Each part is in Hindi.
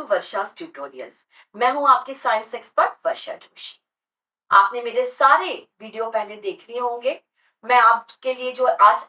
To Varsha's tutorials. मैं हूं आपकी साइंस एक्सपर्ट वर्षा जोशी। आपने मेरे सारे वीडियो पहले देख लिए होंगे। मैं आज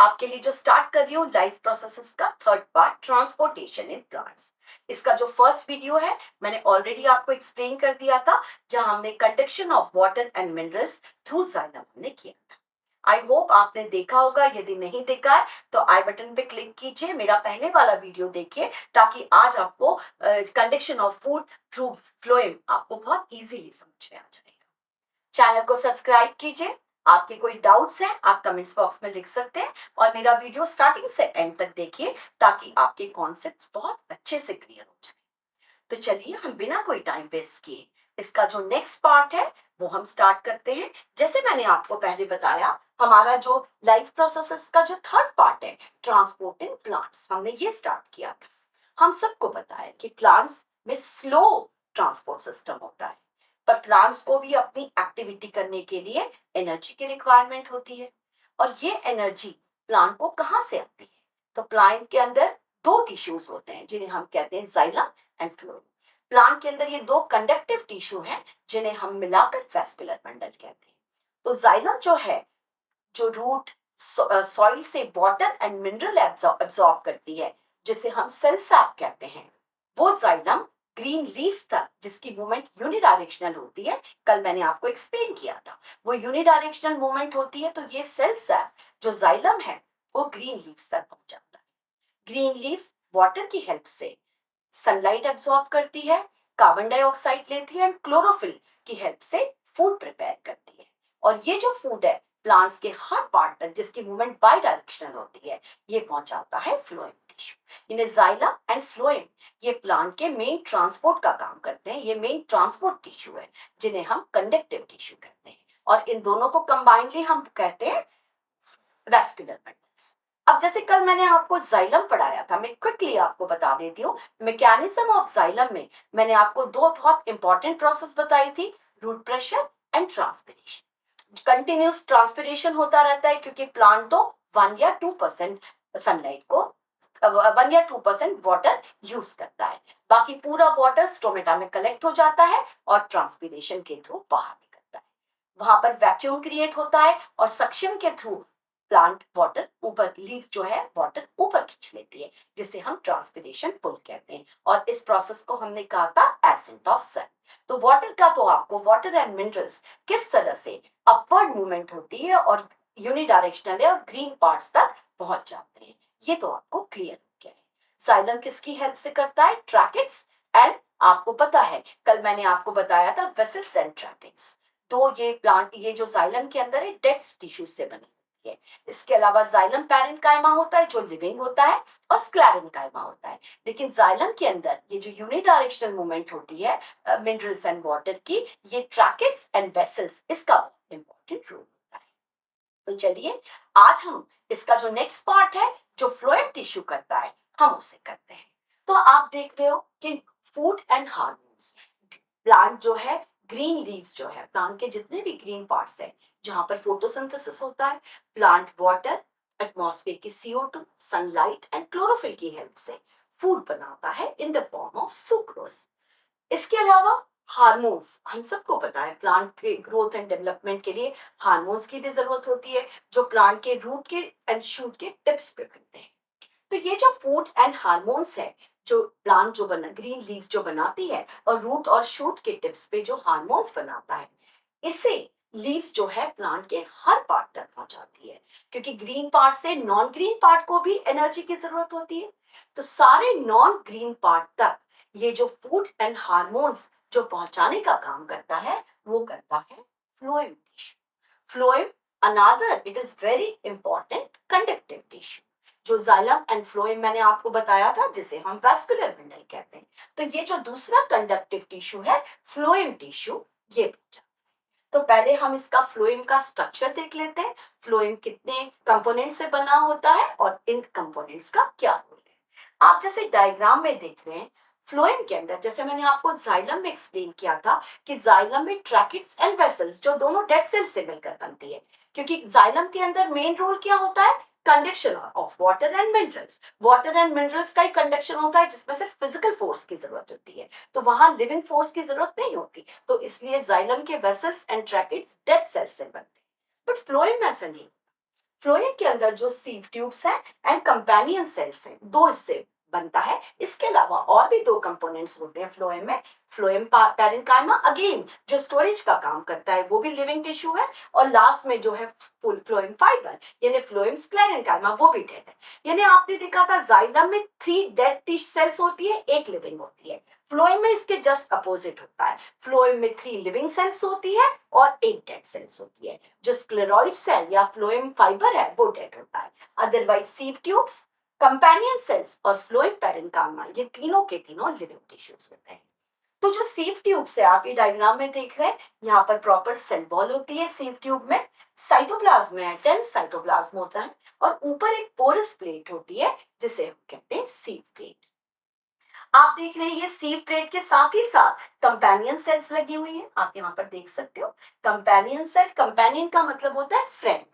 आपके लिए जो स्टार्ट कर रही हूँ लाइफ प्रोसेसेस का third part, transportation in plants. इसका जो फर्स्ट वीडियो है मैंने ऑलरेडी आपको एक्सप्लेन कर दिया था, जहां हमने conduction of water and minerals through xylem हमने किया था। आई होप आपने देखा होगा। यदि नहीं देखा है तो आई बटन पे क्लिक कीजिए, मेरा पहले वाला वीडियो देखिए, ताकि आज आपको conduction of food through phloem आपको बहुत इजीली समझ में आ जाएगा। चैनल को सब्सक्राइब कीजिए। आपके कोई डाउट्स हैं आप कमेंट्स बॉक्स में लिख सकते हैं, और मेरा वीडियो स्टार्टिंग से एंड तक देखिए ताकि आपके कॉन्सेप्ट्स बहुत अच्छे से क्लियर हो जाए। तो चलिए हम बिना कोई टाइम वेस्ट किए इसका जो नेक्स्ट पार्ट है वो हम स्टार्ट करते हैं। जैसे मैंने आपको पहले बताया, हमारा जो लाइफ प्रोसेसेस का जो थर्ड पार्ट है, ट्रांसपोर्ट इन प्लांट्स, हमने ये स्टार्ट किया था। हम सबको पता है कि प्लांट्स में स्लो ट्रांसपोर्ट सिस्टम होता है, पर प्लांट्स को भी अपनी एक्टिविटी करने के लिए एनर्जी की रिक्वायरमेंट होती है। और ये एनर्जी प्लांट को कहाँ से आती है? तो प्लांट के अंदर दो टिश्यूज होते हैं जिन्हें हम कहते हैं जाइलम एंड फ्लोएम। प्लांट के अंदर ये दो कंडक्टिव टिश्यू हैं जिन्हें हम मिलाकर वेस्कुलर बंडल कहते हैं। तो जाइलम जो है, जो रूट सॉइल से वाटर एंड मिनरल एब्सॉर्ब करती है, जिसे हम सेल सैप कहते हैं, वो जाइलम ग्रीन लीव्स तक, जिसकी मूवमेंट यूनिडायरेक्शनल होती है, कल मैंने आपको एक्सप्लेन किया था, वो यूनिडायरेक्शनल मूवमेंट होती है। तो ये सेल सैप जो जाइलम है वो ग्रीन लीव्स तक पहुंच जाता है। ग्रीन लीव्स वाटर की हेल्प से सनलाइट एब्सॉर्ब करती है, कार्बन डाइऑक्साइड लेती है एंड क्लोरोफिल की हेल्प से फूड प्रिपेयर करती है। और ये जो फूड है प्लांट्स के हर पार्ट तक, जिसकी मूवमेंट बाई डायरेक्शनल होती है, ये पहुंचाता है फ्लोएम टिश्यू। इन्हें जाइलम एंड फ्लोएम ये प्लांट के मेन ट्रांसपोर्ट का काम करते हैं। ये मेन ट्रांसपोर्ट टिश्यू है जिन्हें हम कंडक्टिव टिश्यू कहते हैं, और इन दोनों को कंबाइनली हम कहते हैं वेस्कुलर बंडल्स। अब जैसे कल मैंने आपको जाइलम पढ़ाया था, मैं क्विकली आपको बता देती हूँ मैकेनिज्म ऑफ जाइलम में। मैंने आपको दो बहुत इंपॉर्टेंट प्रोसेस बताई थी, root pressure and transpiration. Continuous transpiration होता रहता है क्योंकि प्लांट तो 1 या 2% सनलाइट को 1 या 2% वाटर यूज करता है, बाकी पूरा वाटर स्टोमेटा में कलेक्ट हो जाता है और ट्रांसपिरेशन के थ्रू बाहर निकलता है। वहां पर वैक्यूम क्रिएट होता है और सक्शन के थ्रू प्लांट वाटर ऊपर, लीव्स जो है वाटर ऊपर खींच लेती है, जिसे हम ट्रांसपिरेशन पुल कहते हैं। और इस प्रोसेस को हमने कहा था एसेंट ऑफ सन। तो वाटर का तो आपको वाटर एंड मिनरल्स किस तरह से अपवर्ड मूवमेंट होती है और यूनिडायरेक्शनल है और ग्रीन पार्ट्स तक पहुंच जाते हैं, ये तो आपको क्लियर हो गया है। जाइलम किसकी हेल्प से करता है? ट्रैकेट्स एंड, आपको पता है कल मैंने आपको बताया था वेसल्स एंड ट्रैकेट्स। तो ये प्लांट, ये जो जाइलम के अंदर है, डेड टिश्यू से बनी है। इसके अलावा जाइलम पैरेन्काइमा होता है जो लिविंग होता है, और स्क्लेरेन्काइमा होता है। लेकिन जाइलम के अंदर ये जो यूनिडायरेक्शनल मूवमेंट होती है मिनरल्स एंड वाटर की, ये ट्रैकेट्स एंड वेसल्स, इसका इंपॉर्टेंट रोल होता है। तो चलिए आज हम इसका जो नेक्स्ट पार्ट है जो फ्लोएम टिश्यू करता है, हम उसे करते हैं। तो आप देख रहे हो कि फूड एंड हार्मोन्स, प्लांट जो है, ग्रीन लीव्स जो है, प्लांट के जितने भी ग्रीन पार्ट्स हैं जहां पर फोटोसिंथेसिस होता है, प्लांट वाटर, एटमॉस्फेयर की CO2, सनलाइट एंड क्लोरोफिल की हेल्प से फूड बनाता है in the form of sucrose. इसके अलावा हार्मोन्स, हम सबको पता है प्लांट के ग्रोथ एंड डेवलपमेंट के लिए हार्मोन्स की भी जरूरत होती है, जो प्लांट के रूट के एंड शूट के टिप्स पे बनते हैं। तो ये जो फूड एंड हार्मोन्स है, जो प्लांट जो बना, ग्रीन लीव्स जो बनाती है और रूट और शूट के टिप्स पे जो हार्मोन्स बनाता है, इसे लीव्स जो है प्लांट के हर पार्ट तक पहुंचाती है, क्योंकि ग्रीन पार्ट से नॉन ग्रीन पार्ट को भी एनर्जी की जरूरत होती है। तो सारे नॉन ग्रीन पार्ट तक ये जो फूड एंड हार्मोन्स जो पहुंचाने का काम करता है, वो करता है phloem tissue. Phloem another, it is very important conductive tissue. जो जाइलम एंड फ्लोएम मैंने आपको बताया था, जिसे हम वेस्कुलर बंडल कहते हैं। तो ये जो दूसरा कंडक्टिव टिश्यू है फ्लोएम टिश्यू, ये बचा। तो पहले हम इसका फ्लोएम का स्ट्रक्चर देख लेते हैं। फ्लोएम कितने कंपोनेंट से बना होता है और इन कंपोनेंट्स का क्या रोल है। आप जैसे डायग्राम में देख रहे हैं, फ्लोएम के अंदर, जैसे मैंने आपको जाइलम में एक्सप्लेन किया था कि जाइलम में ट्रैकेट्स एंड वेसल्स जो दोनों डेड सेल से मिलकर बनती है, क्योंकि जाइलम के अंदर मेन रोल क्या होता है? Conduction of water and minerals, water and minerals का ही कंडक्शन होता है जिसमें सिर्फ फिजिकल फोर्स की जरूरत होती है, तो वहां लिविंग फोर्स की जरूरत नहीं होती, तो इसलिए जाइलम के vessels and tracheids dead cells से बनते हैं। बट फ्लोएम में ऐसा नहीं, फ्लोएम के अंदर जो सीव ट्यूब्स हैं एंड कंपेनियन सेल्स हैं, दो हिस्से बनता है। इसके अलावा और भी दो कंपोनेंट्स होते हैं फ्लोएम में। फ्लोएम पैरेन्काइमा अगेन जो स्टोरेज का काम करता है वो भी लिविंग टिश्यू है, और लास्ट में जो है फुल फ्लोएम फाइबर यानी फ्लोएम स्क्लेरेन्काइमा वो भी डेड है। यानी आपने देखा था जाइलम में 3 डेड टिश सेल्स होती है, एक लिविंग होती है। फ्लोएम में इसके जस्ट अपोजिट होता है, फ्लोएम में 3 लिविंग सेल्स होती है और एक डेड सेल्स होती है। जो स्क्लेरॉइड सेल या फ्लोएम फाइबर है वो डेड होता है। Otherwise sieve tubes, companion cells और फ्लोएम पैरेन्काइमा ये तीनों के तीनों लिविंग टिश्यूज होते हैं। तो जो सीव ट्यूब्स है आप ये डायग्राम में देख रहे हैं, यहाँ पर प्रॉपर सेल वॉल होती है सीव ट्यूब में, साइटोप्लाज्म है, डेंस साइटोप्लाज्म होता है, और ऊपर एक पोरस प्लेट होती है जिसे हम कहते हैं सीव प्लेट। आप देख रहे हैं ये सीव प्लेट के साथ ही साथ कंपेनियन सेल्स लगी हुई हैं, आप यहाँ पर देख सकते हो। कंपेनियन सेल, कंपेनियन का मतलब होता है फ्रेंड,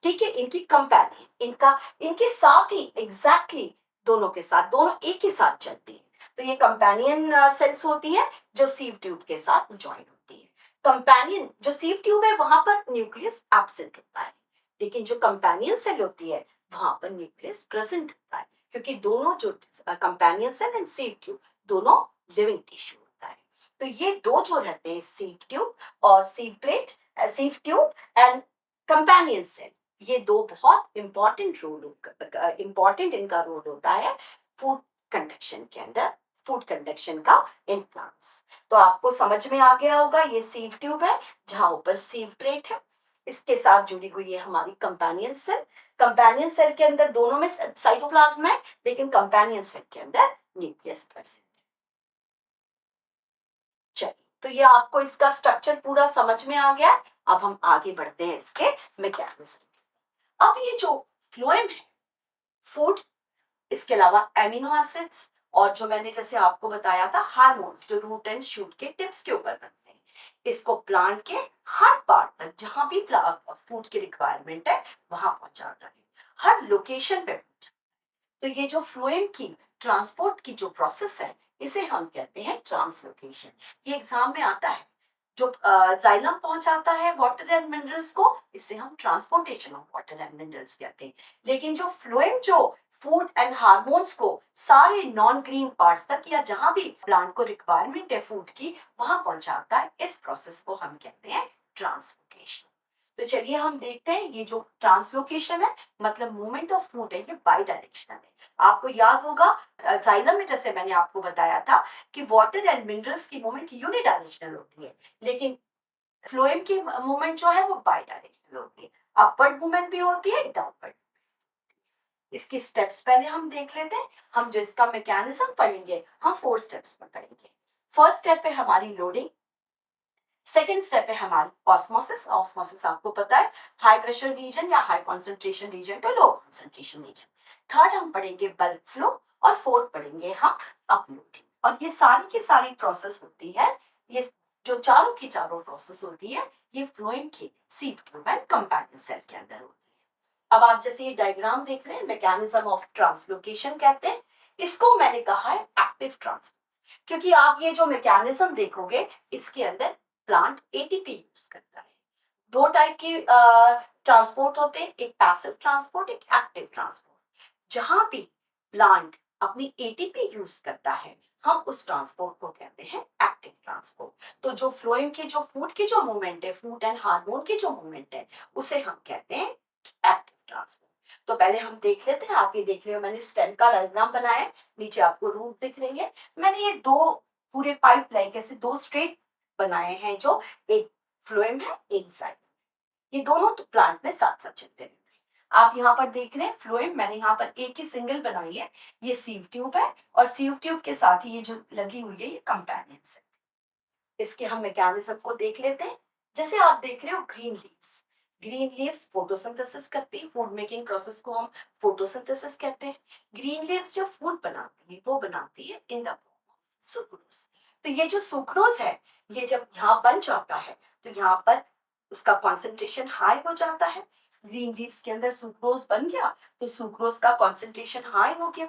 ठीक है, इनकी कंपेनियन, इनका इनके साथ ही एग्जैक्टली दोनों के साथ, दोनों एक ही साथ चलती है। तो ये कंपेनियन सेल्स होती है जो सीव ट्यूब के साथ ज्वाइन होती है। कंपेनियन जो सीव ट्यूब है वहां पर न्यूक्लियस एब्सेंट होता है, लेकिन जो कंपेनियन सेल होती है वहां पर न्यूक्लियस प्रेजेंट होता है, क्योंकि दोनों जो companion cell and sieve tube दोनों लिविंग टिश्यू होता है। तो ये दो जो रहते हैं सीव ट्यूब और sieve plate, sieve tube and companion cell, ये दो बहुत इंपॉर्टेंट इनका रोल होता है फूड कंडक्शन के अंदर, फूड कंडक्शन का इन प्लांट्स। तो आपको समझ में आ गया होगा, ये सीव ट्यूब है जहां ऊपर सीव प्लेट है, इसके साथ जुड़ी हुई है हमारी कंपेनियन सेल। कंपेनियन सेल के अंदर दोनों में साइटोप्लाज्म है, लेकिन कंपेनियन सेल के अंदर न्यूक्लियस प्रेजेंट है। चलिए, तो ये आपको इसका स्ट्रक्चर पूरा समझ में आ गया। अब हम आगे बढ़ते हैं इसके मैकेनिज्म। अब ये जो फ्लोएम है, फूड, इसके अलावा एमिनो एसिड्स और जो मैंने जैसे आपको बताया था हार्मोन्स जो रूट एंड शूट के टिप्स के ऊपर बनते हैं, इसको प्लांट के हर पार्ट तक जहां भी फूड की रिक्वायरमेंट है वहां पहुंचाता है, हर लोकेशन पे पहुंचाता है। तो ये जो फ्लोएम की ट्रांसपोर्ट की जो प्रोसेस है इसे हम कहते हैं ट्रांसलोकेशन। ये एग्जाम में आता है। जो जाइलम पहुंचाता है वाटर एंड मिनरल्स को, इसे हम transportation of water and minerals कहते हैं। लेकिन जो फ्लोएम जो फूड एंड हार्मोन्स को सारे नॉन ग्रीन पार्ट्स तक या जहां भी प्लांट को रिक्वायरमेंट है फूड की वहां पहुंचाता है, इस प्रोसेस को हम कहते हैं ट्रांसलोकेशन। तो चलिए हम देखते हैं ये जो ट्रांसलोकेशन है मतलब मूवमेंट ऑफ फूड है, ये बाई डायरेक्शनल है। आपको याद होगा जाइलम में जैसे मैंने आपको बताया था कि वाटर एंड मिनरल्स की मूवमेंट यूनिडायरेक्शनल होती है, लेकिन फ्लोएम की मूवमेंट जो है वो बाई डायरेक्शनल होती है, अपवर्ड मूवमेंट भी होती है, डाउनवर्ड। इसकी स्टेप्स पहले हम देख लेते हैं। हम जो इसका मैकेनिज्म पढ़ेंगे हम 4 स्टेप्स में पढ़ेंगे। फर्स्ट स्टेप है हमारी लोडिंग, सेकेंड स्टेप है हमारी ऑस्मोसिस। ऑस्मोसिस आपको पता है हाई प्रेशर रीजन या high concentration region to low concentration region. Third हम पढ़ेंगे बल्क फ्लो, और फोर्थ पढ़ेंगे हम अपलोडिंग। और ये सारी की सारी प्रोसेस होती है, ये जो चारों की चारों प्रोसेस होती है ये फ्लोएम की sieve tube and companion cell के अंदर होती है। अब आप जैसे ये डायग्राम देख रहे हैं मैकेनिज्म ऑफ ट्रांसलोकेशन कहते हैं इसको। मैंने कहा है एक्टिव ट्रांसफर, क्योंकि आप ये जो मैकेनिज्म देखोगे इसके अंदर प्लांट एटीपी यूज करता है। दो टाइप के ट्रांसपोर्ट होते हैं, एक पैसिव ट्रांसपोर्ट, एक एक्टिव ट्रांसपोर्ट। जहां भी प्लांट अपनी एटीपी यूज करता है हम उस ट्रांसपोर्ट को कहते हैं एक्टिव ट्रांसपोर्ट। तो जो फ्लोएम की जो फूड की जो मूवमेंट है, फूड एंड हार्मोन की जो मूवमेंट है उसे हम कहते हैं एक्टिव ट्रांसपोर्ट। तो पहले हम देख लेते हैं। आप ये देख रहे हो मैंने स्टेम का डायग्राम बनाया है, नीचे आपको रूट दिख रही है। मैंने ये दो पूरे पाइप लाइक ऐसे दो स्ट्रेट बनाए हैं, जो एक फ्लोएम है एक जाइलम, ये दोनों तो प्लांट में साथ साथ चलते रहते हैं। आप यहाँ पर देख रहे हैं फ्लोएम, मैंने यहाँ पर एक ही सिंगल बनाई है, ये सीव ट्यूब है, और सीव ट्यूब के साथ ही ये जो लगी हुई है ये कंपेनियन है। इसके हम मैकेनिज्म को देख लेते हैं। जैसे आप देख रहे हो green leaves, green leaves photosynthesis करती है, फूड मेकिंग प्रोसेस को हम फोटोसिंथेसिस कहते हैं। ग्रीन लीव्स जो फूड बनाती है वो बनाती है in the form of sucrose. तो ये जो सुक्रोज है ये जब यहाँ बन जाता है तो यहाँ पर उसका कॉन्सेंट्रेशन हाई हो जाता है, ग्रीन लीव्स के अंदर सुक्रोज बन गया, तो सुक्रोज का कॉन्सेंट्रेशन हाई हो गया।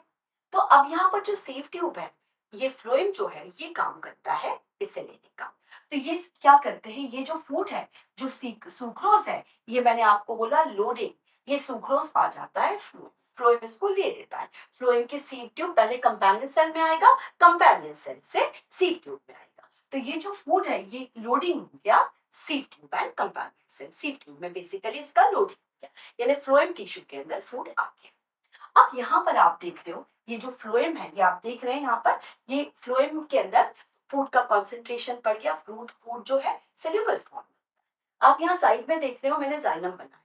तो अब यहाँ पर जो सेफ ट्यूब है, ये फ्लोएम जो है ये काम करता है इसे लेने का। तो ये क्या करते हैं, ये जो फूड है, जो सुक्रोज है, ये मैंने आपको बोला लोडिंग, ये सुक्रोज आ जाता है फ्लोएम इसको ले लेता है। फ्लोएम के सीव ट्यूब पहले कंपेनियन सेल में आएगा, कंपेनियन सेल से सीव ट्यूब में आएगा। तो ये जो फूड है ये लोडिंग हो गया sieve tube and companion cell. Sieve tube में बेसिकली इसका लोडिंग हो गया, यानी फ्लोएम टिश्यू के अंदर फूड आ गया। अब यहाँ पर आप देख रहे हो ये जो फ्लोएम है, ये आप देख रहे हैं यहाँ पर, ये फ्लोएम के अंदर फूड का कंसंट्रेशन बढ़ गया, फूड जो है सोल्यूबल फॉर्म। आप यहाँ साइड में देख रहे हो मैंने जाइलम बनाया,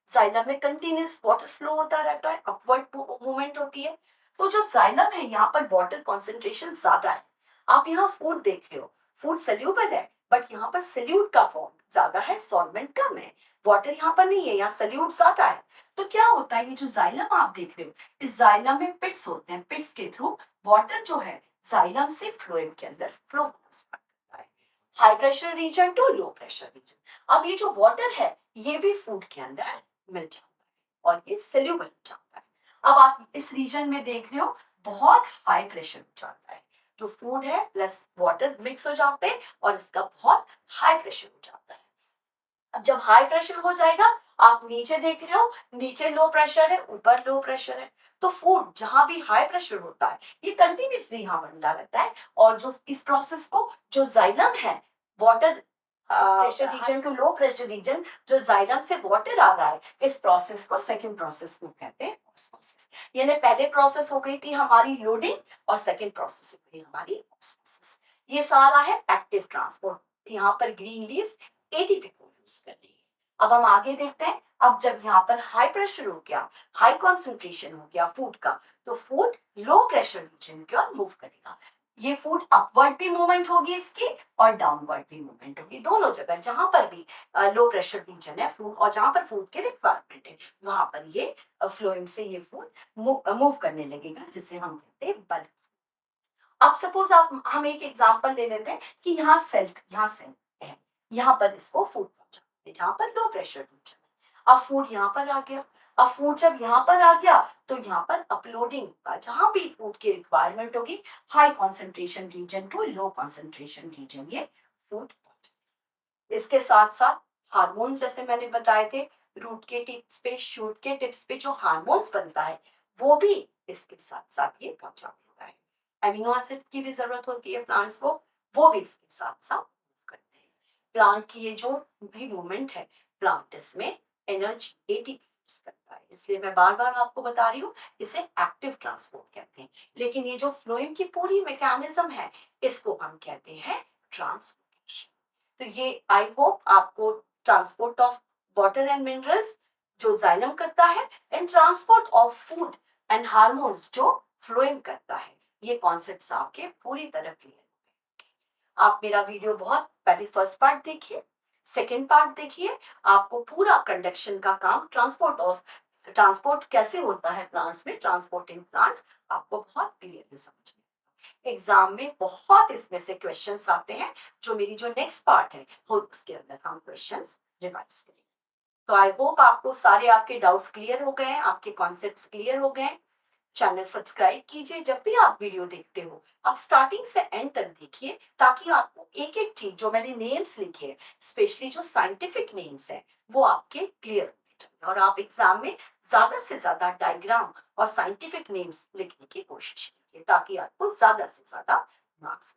जाइलम में कंटिन्यूस वाटर फ्लो होता रहता है, अपवर्ड मूवमेंट होती है। तो जो जाइलम है यहाँ पर वाटर कंसंट्रेशन ज्यादा है। आप यहाँ फूड देख रहे हो, फूड सोल्यूबल है, बट यहाँ पर सोल्यूट का फॉर्म ज्यादा है, सॉल्वेंट कम है, वाटर यहाँ पर नहीं है, यहाँ सोल्यूट ज्यादा है। तो क्या होता है, ये जो जाइलम आप देख रहे हो, इस जाइलम में पिट्स होते हैं, पिट्स के थ्रू वाटर जो है जाइलम से फ्लोएम के अंदर फ्लो करता है, high pressure region to low pressure region. अब ये जो वाटर है ये भी फूड के अंदर मिल जाता है और ये सोल्यूबल हो जाता है। अब आप इस रीजन में देख रहे हो बहुत हाई प्रेशर हो जाता है, जो फूड है प्लस वाटर मिक्स हो जाते हैं और इसका बहुत हाई प्रेशर हो जाता है। अब जब हाई प्रेशर हो जाएगा, आप नीचे देख रहे हो, नीचे लो प्रेशर है, ऊपर लो प्रेशर है। तो फूड जहां भी हाई प्रेशर होता है ये कंटिन्यूसली यहाँ बनता रहता है, और जो इस प्रोसेस को जो जाइलम है, water pressure region to low pressure region, जो जाइलम से वाटर आ रहा है, इस प्रोसेस को सेकंड प्रोसेस को कहते हैं ऑस्मोसिस। यानी पहले प्रोसेस हो गई थी हमारी लोडिंग और सेकंड प्रोसेस हो गई हमारी ऑस्मोसिस। ये सारा है एक्टिव ट्रांसपोर्ट। यहाँ पर ग्रीन लीव्स एटीपी को यूज कर रही है। अब हम आगे देखते हैं, अब जब यहाँ पर हाई प्रेशर हो गया, हाई कॉन्सेंट्रेशन हो गया फूड का, तो फूड लो प्रेशर रीजन की ओर मूव करेगा। ये फूड अपवर्ड भी मूवमेंट होगी इसकी और डाउनवर्ड भी मूवमेंट होगी, दोनों जगह जहां पर भी लो प्रेशर रीजन है फूड और जहां पर फूड के रिक्वायरमेंट है वहां पर ये फ्लोएम से ये फूड मूव करने लगेगा, जिसे हम कहते हैं बल्क। अब सपोज आप हम एक एग्जांपल ले लेते हैं कि यहाँ सेल है, यहाँ पर इसको फूड पहुंचा है जहां पर लो प्रेशर रीजन है। अब फूड यहाँ पर आ गया, अब फूड जब यहाँ पर आ गया तो यहाँ पर अपलोडिंग होगा, जहां भी फूड की रिक्वायरमेंट होगी, high concentration region to low concentration region ये फूड। इसके साथ साथ हार्मोन्स, जैसे मैंने बताए थे, रूट के टिप्स पे, शूट के टिप्स पे जो हार्मोन्स बनता है वो भी इसके साथ साथ ये पहुंचा देता है। अमीनो एसिड्स की भी जरूरत होती है प्लांट्स को, वो भी इसके साथ साथ करते हैं। प्लांट की ये जो भी मूवमेंट है, प्लांट इसमें एनर्जी एटीपी यूज करता है, इसलिए मैं बार बार आपको बता रही हूँ इसे एक्टिव ट्रांसपोर्ट कहते हैं। लेकिन ये जो फ्लोएम की पूरी मैकेनिज्म है इसको हम कहते हैं ट्रांसपोर्टेशन। तो ये आई होप आपको transport of water and minerals जो जाइलम करता है and transport of food and hormones जो फ्लोएम करता है, ये कॉन्सेप्ट्स आपके पूरी तरह क्लियर हो गए। आप मेरा वीडियो बहुत पहले फर्स्ट पार्ट देखिए, सेकंड पार्ट देखिए, आपको पूरा कंडक्शन का काम, ट्रांसपोर्ट कैसे होता है प्लांट्स में, ट्रांसपोर्टिंग प्लांट्स, आपको बहुत क्लियरली समझ में। एग्जाम में बहुत इसमें से क्वेश्चंस आते हैं, जो मेरी जो नेक्स्ट पार्ट है उसके अंदर हम क्वेश्चंस रिवाइज करेंगे। तो आई होप आपको सारे आपके डाउट्स क्लियर हो गए हैं, आपके कॉन्सेप्ट्स क्लियर हो गए हैं। चैनल सब्सक्राइब कीजिए, जब भी आप वीडियो देखते हो आप स्टार्टिंग से एंड तक देखिए, ताकि आपको एक एक चीज जो मैंने नेम्स लिखे हैं, स्पेशली जो साइंटिफिक नेम्स हैं, वो आपके क्लियर होने चाहिए और आप एग्जाम में ज्यादा से ज्यादा डायग्राम और साइंटिफिक नेम्स लिखने की कोशिश कीजिए, ताकि आपको ज्यादा से ज्यादा मार्क्स